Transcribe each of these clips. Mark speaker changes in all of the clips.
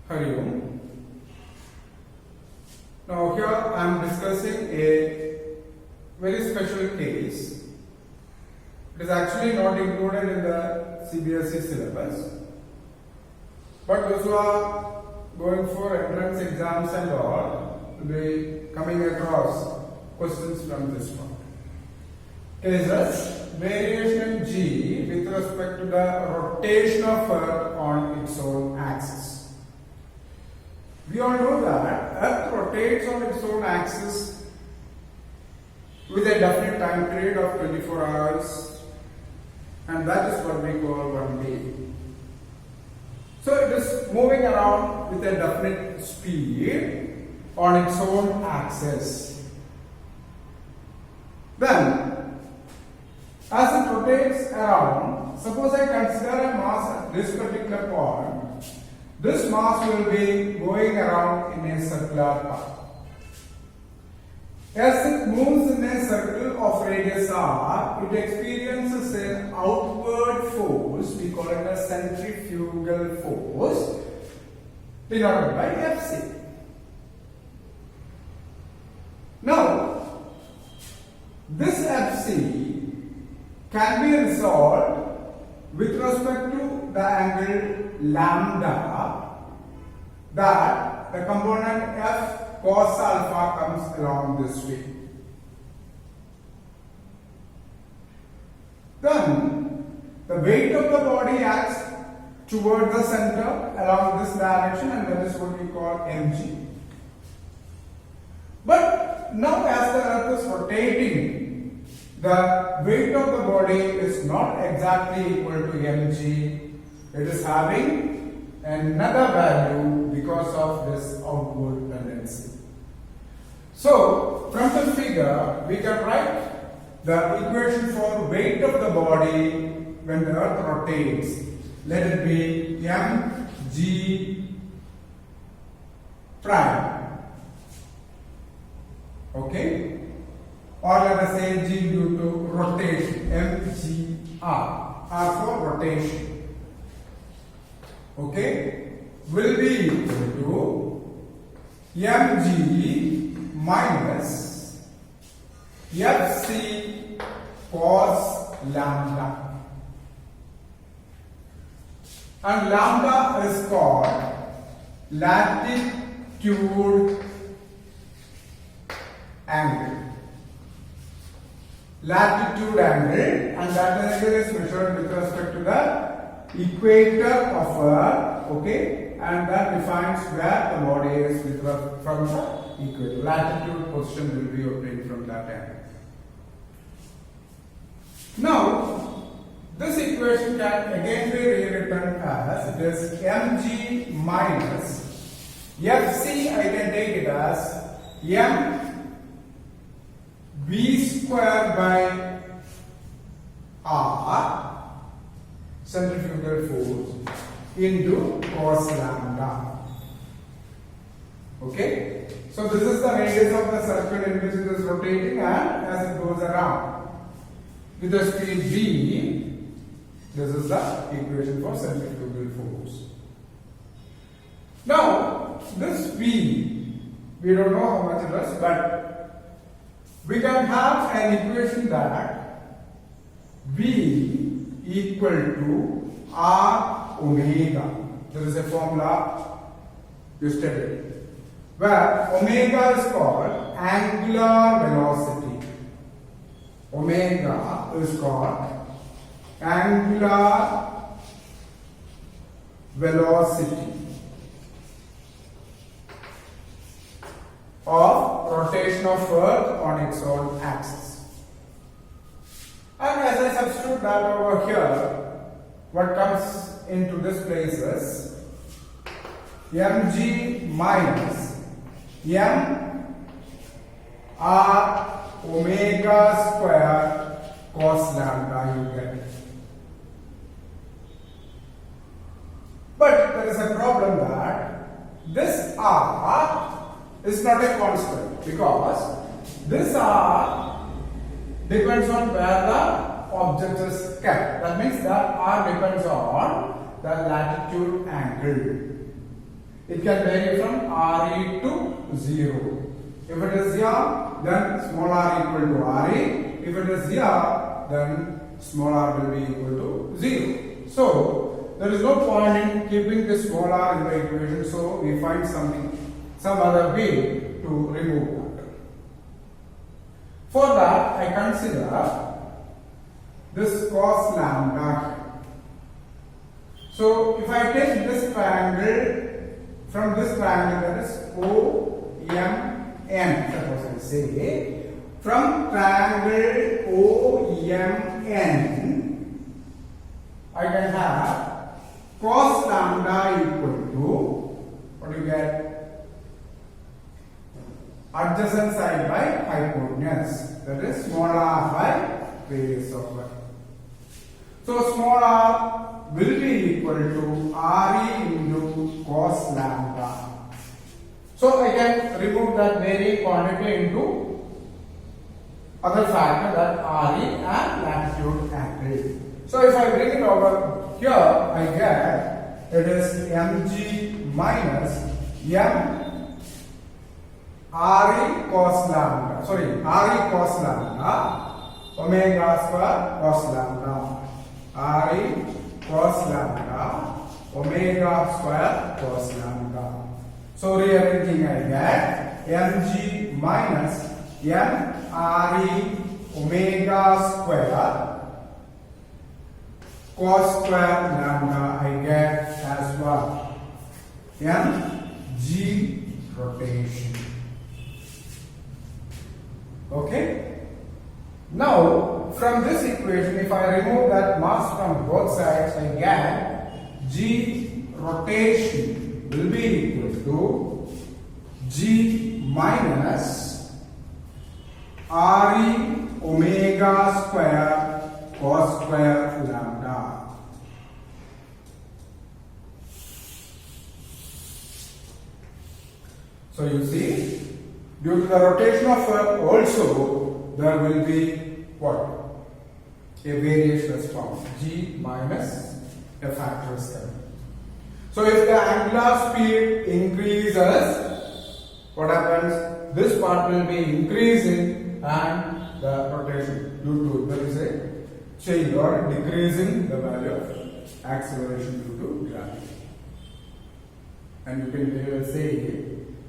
Speaker 1: Hari Om. Now here I am discussing a very special case. It is actually not included in the CBSE syllabus, but those who are going for entrance exams and all will be coming across questions from this one. Cases variation in G with respect to the rotation of Earth on its own axis. We all know that Earth rotates on its own axis with a definite time period of 24 hours, and that is what we call 1 day. So it is moving around with a definite speed on its own axis. Then, as it rotates around, suppose I consider a mass at this particular point. This mass will be going around in a circular path. As it moves in a circle of radius r, it experiences an outward force, we call it a centrifugal force, denoted by Fc. Now, this Fc can be resolved with respect to the angle lambda, that the component F cos alpha comes along this way. Then the weight of the body acts toward the center along this direction, and that is what we call mg. But now as the Earth is rotating, the weight of the body is not exactly equal to mg. It is having another value because of this outward tendency. So, from the figure, we can write the equation for weight of the body when the Earth rotates. Let it be mg prime. Okay? Or let us say g due to rotation, mgr, r for rotation. Okay, will be equal to mg minus fc cos lambda, and lambda is called latitude angle. Latitude angle, and that angle is measured with respect to the equator of Earth, okay, and that defines where the body is from the equator. Latitude position will be obtained from that angle. Now, this equation can again be rewritten as it is mg minus fc. I can take it as m v square by r, centrifugal force, into cos lambda. Okay, so this is the radius of the circle in which it is rotating, and as it goes around with the speed v, this is the equation for centrifugal force. Now, this v, we don't know how much it is, but we can have an equation that v equal to r omega. There is a formula you studied, where omega is called angular velocity. Omega is called angular velocity of rotation of Earth on its own axis. And as I substitute that over here, what comes into this place is mg minus m r omega square cos lambda, you get it. But there is a problem that this r is not a constant, because this r depends on where the object is kept. That means that r depends on the latitude angle. it can vary from RE to 0. If it is here, then small r equal to RE. If it is here, then small r will be equal to 0. So, there is no point in keeping this small r in the equation, so we find some other way to remove that. For that, I consider this cos lambda. So, if I take this triangle, from this triangle, that is OMN, suppose I say, from triangle OMN, I can have cos lambda equal to, what do you get? Adjacent side by hypotenuse, that is small r by radius of y. So small r will be equal to RE into cos lambda. So I can remove that varying quantity into other factor, that RE and latitude angle. So if I bring it over here, I get it is mg minus m RE cos lambda, RE cos lambda, omega square cos lambda, RE cos lambda, omega square cos lambda. So rearranging, I get mg minus m RE omega square cos square lambda, I get as what? mg rotation. Okay? Now, from this equation, if I remove that mass from both sides, I get g rotation will be equal to g minus RE omega square cos square lambda. So you see, due to the rotation of Earth also, there will be what? A variation response, g minus a factor is coming. So if the angular speed increases, what happens? This part will be increasing and the rotation due to, there is a change or decreasing the value of acceleration due to gravity. And you can say,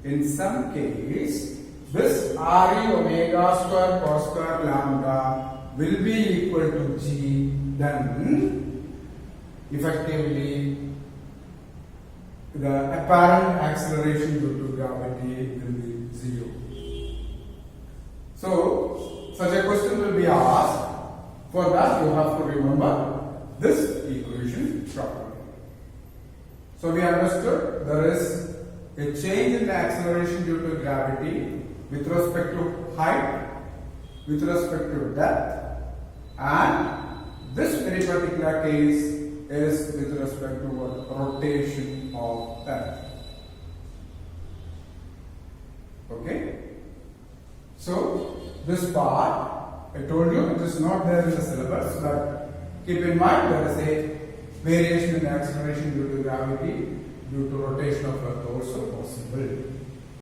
Speaker 1: in some case, this RE omega square cos square lambda will be equal to g, then effectively the apparent acceleration due to gravity will be 0. So, such a question will be asked. For that, you have to remember this equation properly. So, we understood there is a change in the acceleration due to gravity with respect to height, with respect to depth, and this very particular case is with respect to rotation of Earth. Okay? So, this part, I told you, it is not there in the syllabus, but keep in mind there is a variation in acceleration due to gravity, due to rotation of Earth also possible.